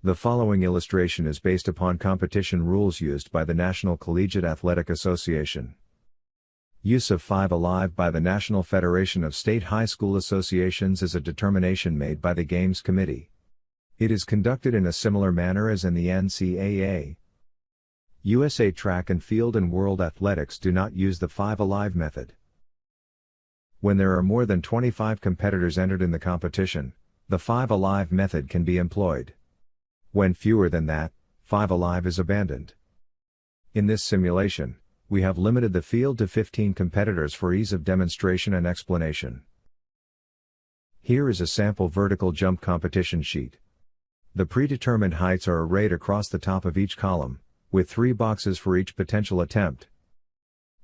The following illustration is based upon competition rules used by the National Collegiate Athletic Association. Use of 5 Alive by the National Federation of State High School Associations is a determination made by the Games Committee. It is conducted in a similar manner as in the NCAA. USA Track and Field and World Athletics do not use the 5 Alive method. When there are more than 25 competitors entered in the competition, the 5 Alive method can be employed. When fewer than that, 5 Alive is abandoned. In this simulation, we have limited the field to 15 competitors for ease of demonstration and explanation. Here is a sample vertical jump competition sheet. The predetermined heights are arrayed across the top of each column, with 3 boxes for each potential attempt.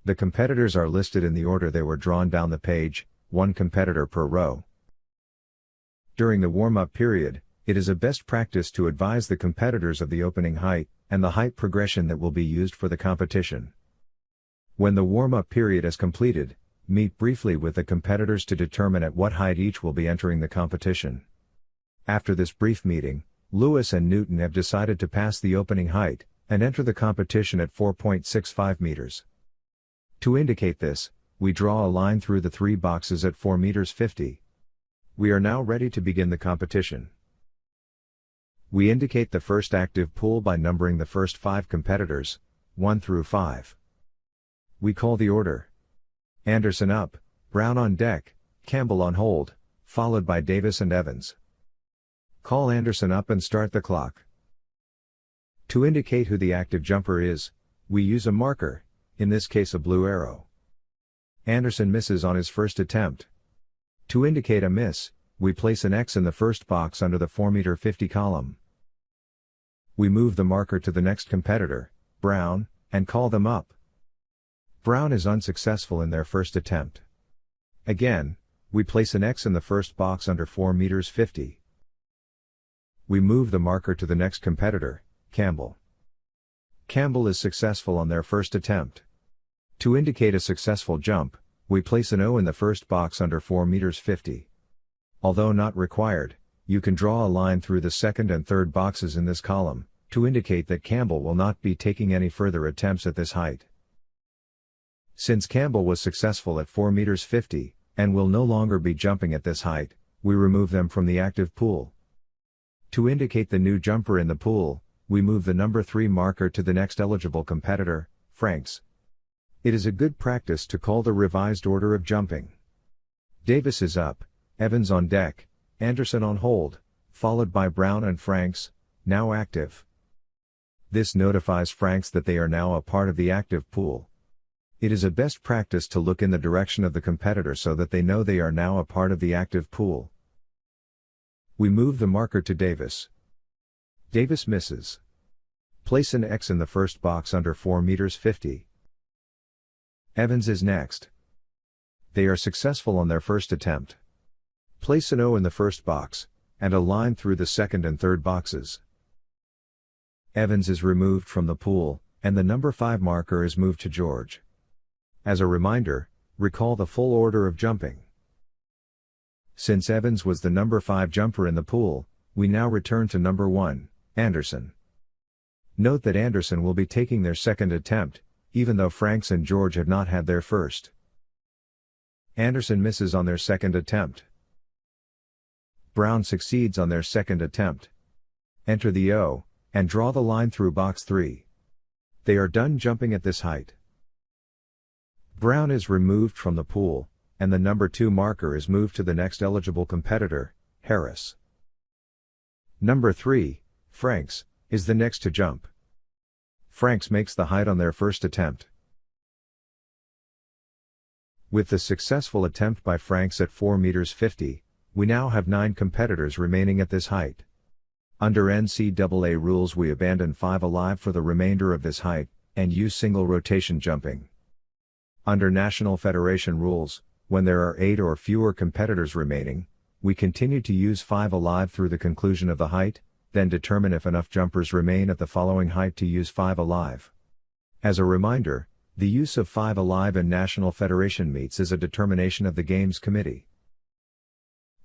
The competitors are listed in the order they were drawn down the page, 1 competitor per row. During the warm-up period, it is a best practice to advise the competitors of the opening height, and the height progression that will be used for the competition. When the warm-up period is completed, meet briefly with the competitors to determine at what height each will be entering the competition. After this brief meeting, Lewis and Newton have decided to pass the opening height, and enter the competition at 4.65 meters. To indicate this, we draw a line through the 3 boxes at 4 meters 50. We are now ready to begin the competition. We indicate the first active pool by numbering the first 5 competitors, 1 through 5. We call the order. Anderson up, Brown on deck, Campbell on hold, followed by Davis and Evans. Call Anderson up and start the clock. To indicate who the active jumper is, we use a marker, in this case a blue arrow. Anderson misses on his first attempt. To indicate a miss, we place an X in the first box under the 4 meter 50 column. We move the marker to the next competitor, Brown, and call them up. Brown is unsuccessful in their first attempt. Again, we place an X in the first box under 4 meters 50. We move the marker to the next competitor, Campbell. Campbell is successful on their first attempt. To indicate a successful jump, we place an O in the first box under 4 meters 50. Although not required, you can draw a line through the second and third boxes in this column, to indicate that Campbell will not be taking any further attempts at this height. Since Campbell was successful at 4 meters 50, and will no longer be jumping at this height, we remove them from the active pool. To indicate the new jumper in the pool, we move the number 3 marker to the next eligible competitor, Franks. It is a good practice to call the revised order of jumping. Davis is up, Evans on deck, Anderson on hold, followed by Brown and Franks, now active. This notifies Franks that they are now a part of the active pool. It is a best practice to look in the direction of the competitor so that they know they are now a part of the active pool. We move the marker to Davis. Davis misses. Place an X in the first box under 4 meters 50. Evans is next. They are successful on their first attempt. Place an O in the first box, and a line through the second and third boxes. Evans is removed from the pool, and the number 5 marker is moved to George. As a reminder, recall the full order of jumping. Since Evans was the number 5 jumper in the pool, we now return to number 1, Anderson. Note that Anderson will be taking their second attempt, even though Franks and George have not had their first. Anderson misses on their second attempt. Brown succeeds on their second attempt. Enter the O, and draw the line through box 3. They are done jumping at this height. Brown is removed from the pool, and the number 2 marker is moved to the next eligible competitor, Harris. Number 3, Franks, is the next to jump. Franks makes the height on their first attempt. With the successful attempt by Franks at 4 meters 50, we now have 9 competitors remaining at this height. Under NCAA rules we abandon 5 Alive for the remainder of this height, and use single rotation jumping. Under National Federation rules, when there are 8 or fewer competitors remaining, we continue to use 5 Alive through the conclusion of the height, then determine if enough jumpers remain at the following height to use 5 Alive. As a reminder, the use of 5 Alive in National Federation meets is a determination of the Games Committee.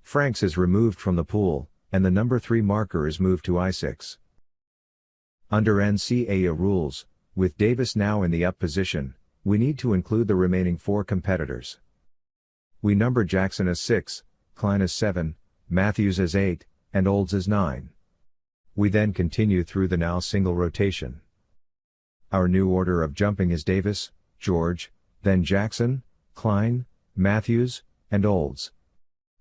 Franks is removed from the pool, and the number 3 marker is moved to I6. Under NCAA rules, with Davis now in the up position, we need to include the remaining 4 competitors. We number Jackson as 6, Klein as 7, Matthews as 8, and Olds as 9. We then continue through the now single rotation. Our new order of jumping is Davis, George, then Jackson, Klein, Matthews, and Olds.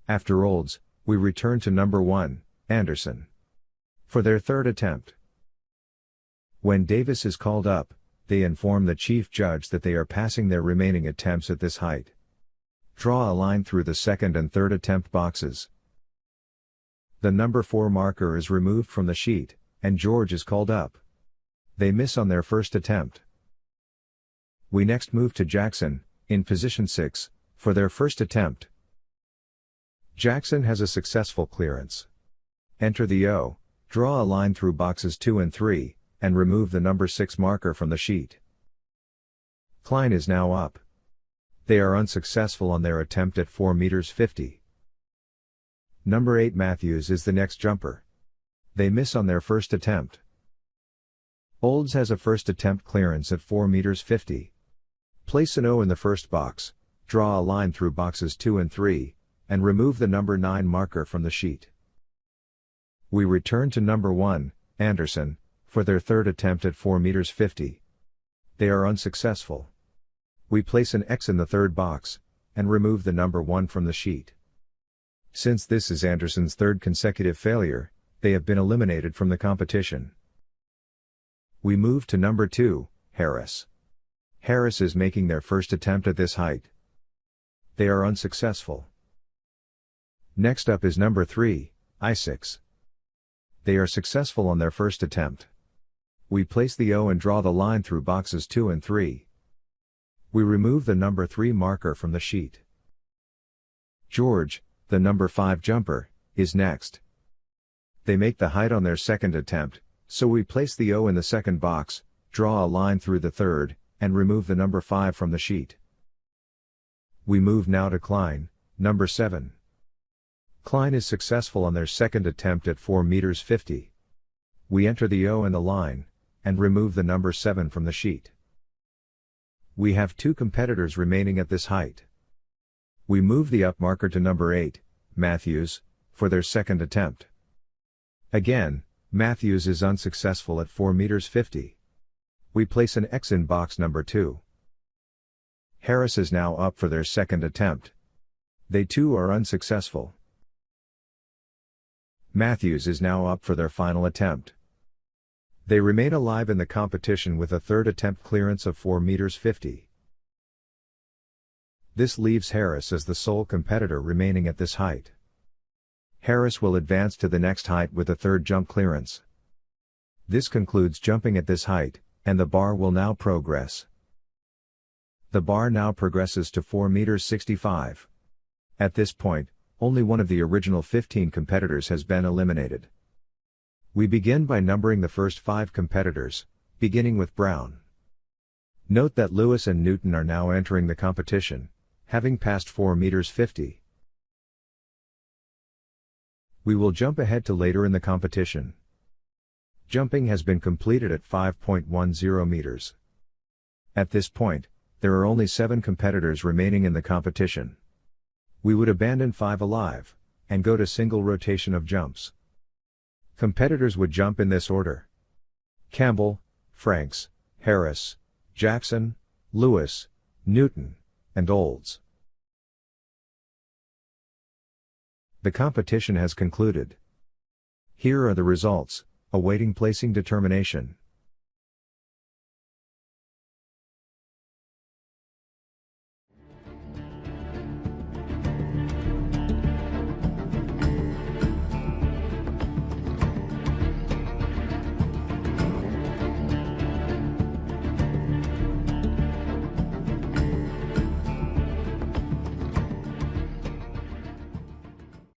After Olds, we return to number 1, Anderson, for their third attempt. When Davis is called up, they inform the chief judge that they are passing their remaining attempts at this height. Draw a line through the second and third attempt boxes. The number 4 marker is removed from the sheet, and George is called up. They miss on their first attempt. We next move to Jackson, in position 6, for their first attempt. Jackson has a successful clearance. Enter the O, draw a line through boxes 2 and 3, and remove the number 6 marker from the sheet. Klein is now up. They are unsuccessful on their attempt at 4 meters 50. Number 8 Matthews is the next jumper. They miss on their first attempt. Olds has a first attempt clearance at 4 meters 50. Place an O in the first box, draw a line through boxes 2 and 3, and remove the number 9 marker from the sheet. We return to number 1, Anderson, for their third attempt at 4 meters 50. They are unsuccessful. We place an X in the third box, and remove the number 1 from the sheet. Since this is Anderson's third consecutive failure, they have been eliminated from the competition. We move to number 2, Harris. Harris is making their first attempt at this height. They are unsuccessful. Next up is number 3, Isaacs. They are successful on their first attempt. We place the O and draw the line through boxes 2 and 3. We remove the number 3 marker from the sheet. George, the number 5 jumper, is next. They make the height on their second attempt, so we place the O in the second box, draw a line through the third, and remove the number 5 from the sheet. We move now to Klein, number 7. Klein is successful on their second attempt at 4 meters 50. We enter the O in the line, and remove the number 7 from the sheet. We have 2 competitors remaining at this height. We move the up marker to number 8, Matthews, for their second attempt. Again, Matthews is unsuccessful at 4 meters 50. We place an X in box number 2. Harris is now up for their second attempt. They too are unsuccessful. Matthews is now up for their final attempt. They remain alive in the competition with a third attempt clearance of 4 meters 50. This leaves Harris as the sole competitor remaining at this height. Harris will advance to the next height with a third jump clearance. This concludes jumping at this height, and the bar will now progress. The bar now progresses to 4 meters 65. At this point, only one of the original 15 competitors has been eliminated. We begin by numbering the first 5 competitors, beginning with Brown. Note that Lewis and Newton are now entering the competition, having passed 4 meters 50. We will jump ahead to later in the competition. Jumping has been completed at 5.10 meters. At this point, there are only 7 competitors remaining in the competition. We would abandon 5 alive, and go to single rotation of jumps. Competitors would jump in this order: Campbell, Franks, Harris, Jackson, Lewis, Newton, and Olds. The competition has concluded. Here are the results, awaiting placing determination.